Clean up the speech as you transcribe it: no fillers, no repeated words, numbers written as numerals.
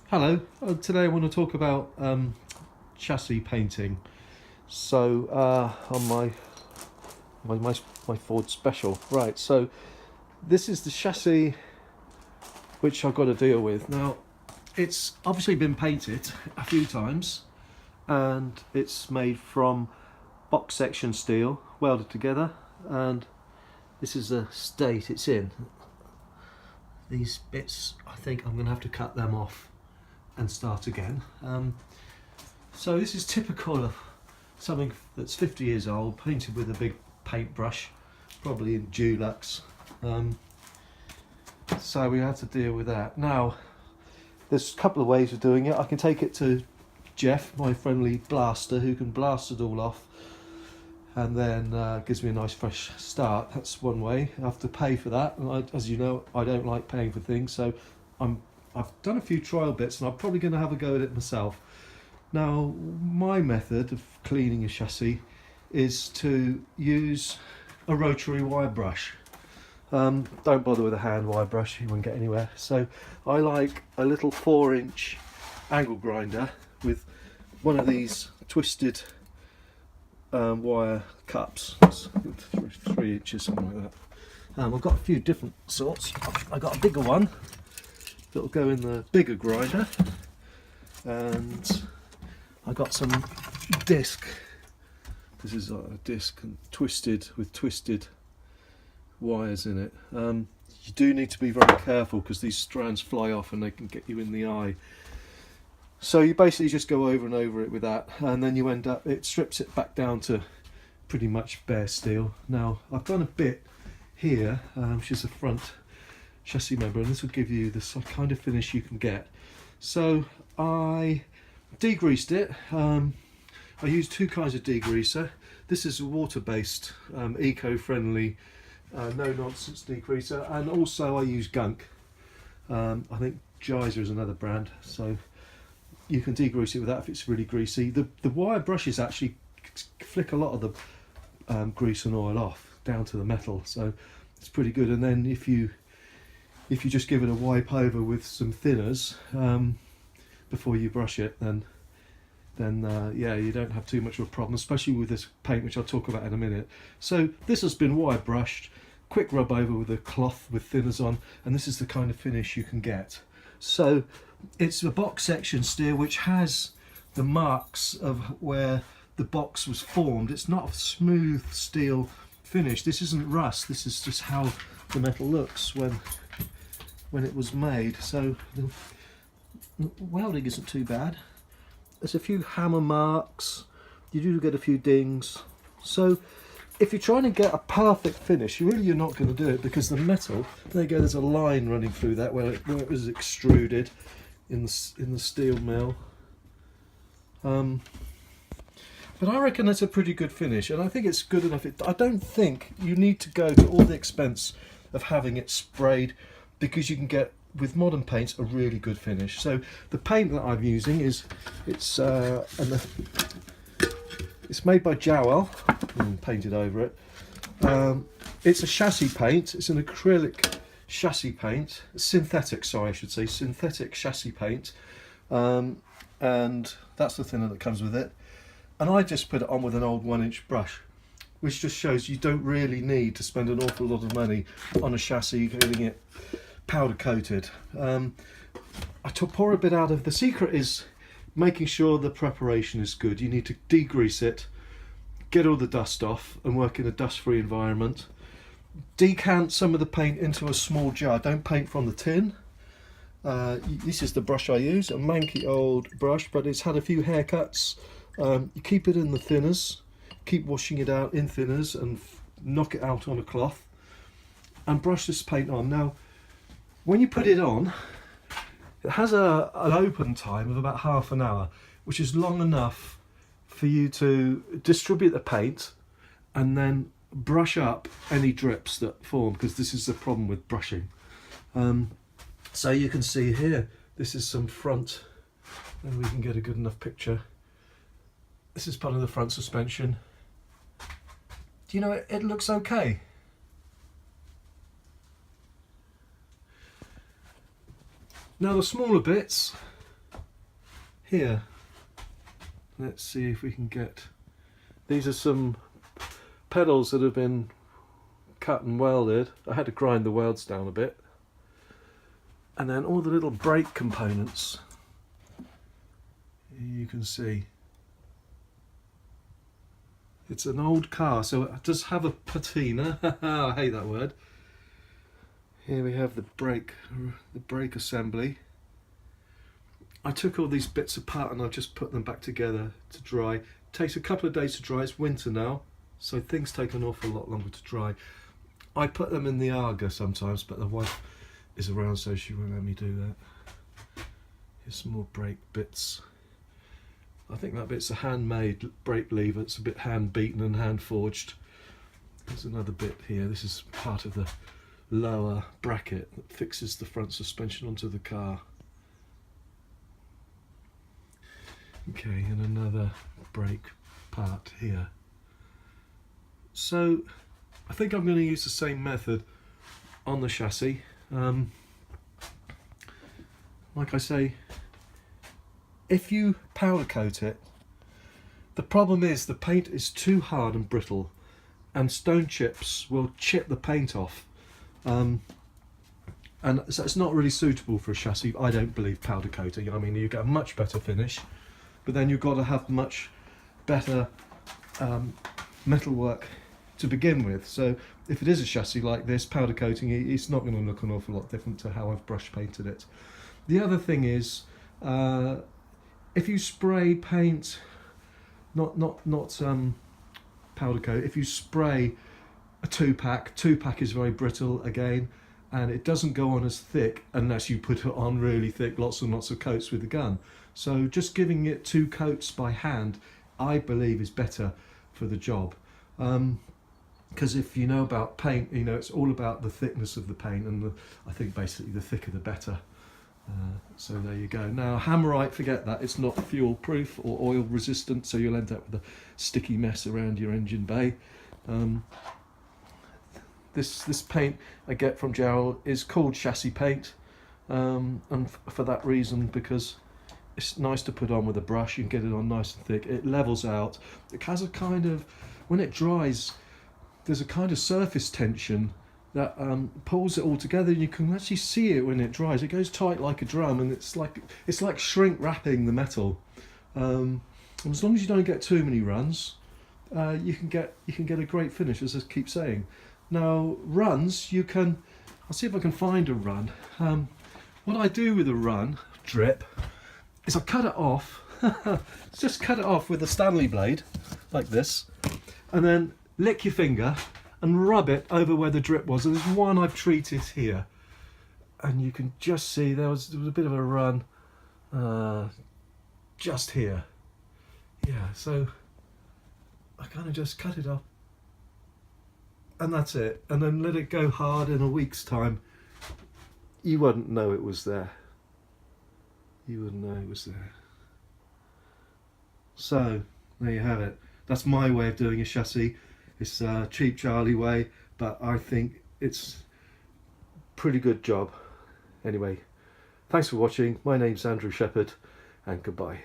Hello, today I want to talk about chassis painting. So on my Ford Special, right? So this is the chassis which I've got to deal with. Now it's obviously been painted a few times, and it's made from box section steel welded together, and this is the state it's in. These bits, I think I'm going to have to cut them off and start again. So this is typical of something that's 50 years old, painted with a big paintbrush, probably in Dulux. So we have to deal with that. Now, there's a couple of ways of doing it. I can take it to Jeff, my friendly blaster, who can blast it all off, and then gives me a nice fresh start. That's one way. I have to pay for that, and as you know, I don't like paying for things, so I've done a few trial bits, and I'm probably going to have a go at it myself. Now, my method of cleaning a chassis is to use a rotary wire brush. Don't bother with a hand wire brush, you won't get anywhere. So I like a little 4-inch angle grinder with one of these twisted wire cups. It's 3 inches, something like that. I've got a few different sorts. I've got a bigger one that'll go in the bigger grinder, and I got some disc. This is a disc and twisted with twisted wires in it. You do need to be very careful because these strands fly off and they can get you in the eye. So you basically just go over and over it with that, and then you end up, it strips it back down to pretty much bare steel. Now I've done a bit here, which is the front chassis member, and this will give you the kind of finish you can get. So I degreaser it. I use two kinds of degreaser. This is a water-based, eco-friendly, no-nonsense degreaser, and also I use Gunk. I think Geyser is another brand, so you can degrease it with that if it's really greasy. The wire brushes actually flick a lot of the grease and oil off down to the metal, so it's pretty good. And then if you just give it a wipe over with some thinners before you brush it, then yeah, you don't have too much of a problem, especially with this paint, which I'll talk about in a minute. So this has been wire brushed, quick rub over with a cloth with thinners on, and this is the kind of finish you can get. So it's a box section steel which has the marks of where the box was formed. It's not a smooth steel finish. This isn't rust, this is just how the metal looks when it was made. So the welding isn't too bad. There's a few hammer marks, you do get a few dings. So if you're trying to get a perfect finish, you're not going to do it, because the metal, there you go, there's a line running through that where it was extruded in the steel mill. But I reckon that's a pretty good finish, and I think it's good enough. I don't think you need to go to all the expense of having it sprayed, because you can get, with modern paints, a really good finish. So the paint that I'm using it's made by Jowell and painted over it. It's a chassis paint. It's an acrylic chassis paint, synthetic, sorry I should say, synthetic chassis paint, and that's the thinner that comes with it. And I just put it on with an old 1-inch brush, which just shows you don't really need to spend an awful lot of money on a chassis, getting it powder coated. I pour a bit out of, the secret is making sure the preparation is good. You need to degrease it, get all the dust off, and work in a dust-free environment. Decant some of the paint into a small jar. Don't paint from the tin. This is the brush I use, a manky old brush, but it's had a few haircuts. You keep it in the thinners, keep washing it out in thinners, and knock it out on a cloth, and brush this paint on. Now, when you put it on, it has an open time of about half an hour, which is long enough for you to distribute the paint and then brush up any drips that form, because this is the problem with brushing. So you can see here, this is some front, and we can get a good enough picture. This is part of the front suspension. Do you know, it looks okay. Now the smaller bits, here. Let's see if we can get, these are some pedals that have been cut and welded. I had to grind the welds down a bit. And then all the little brake components, you can see. It's an old car, so it does have a patina. I hate that word. Here we have the brake assembly. I took all these bits apart and I've just put them back together to dry. It takes a couple of days to dry. It's winter now, so things take an awful lot longer to dry. I put them in the Arga sometimes, but the wife is around, so she won't let me do that. Here's some more brake bits. I think that bit's a handmade brake lever. It's a bit hand beaten and hand forged. There's another bit here. This is part of the lower bracket that fixes the front suspension onto the car. Okay, and another brake part here. So I think I'm going to use the same method on the chassis. Like I say, if you powder coat it, the problem is the paint is too hard and brittle, and stone chips will chip the paint off. And so it's not really suitable for a chassis, I don't believe, powder coating. I mean, you get a much better finish, but then you've got to have much better metalwork to begin with. So if it is a chassis like this, powder coating, it's not going to look an awful lot different to how I've brush painted it. The other thing is, if you spray paint, not powder coat, if you spray a two-pack is very brittle again, and it doesn't go on as thick unless you put it on really thick, lots and lots of coats with the gun. So just giving it 2 coats by hand, I believe, is better for the job. Because if you know about paint, you know it's all about the thickness of the paint, and I think basically the thicker the better. So there you go. Now Hammerite, forget that, it's not fuel proof or oil resistant, so you'll end up with a sticky mess around your engine bay. This paint I get from Gerald is called chassis paint, and for that reason, because it's nice to put on with a brush. You can get it on nice and thick. It levels out. It has a kind of, when it dries, there's a kind of surface tension that pulls it all together. You can actually see it when it dries. It goes tight like a drum, and it's like shrink wrapping the metal. And as long as you don't get too many runs, you can get a great finish, as I keep saying. Now runs, I'll see if I can find a run. What I do with a run drip is I cut it off. Just cut it off with a Stanley blade like this, and then lick your finger and rub it over where the drip was. And there's one I've treated here, and you can just see there was a bit of a run just here. Yeah, so I kind of just cut it off, and that's it, and then let it go hard. In a week's time you wouldn't know it was there. You wouldn't know it was there. So there you have it. That's my way of doing a chassis. It's a cheap Charlie way, but I think it's a pretty good job. Anyway, thanks for watching. My name's Andrew Shepherd, and goodbye.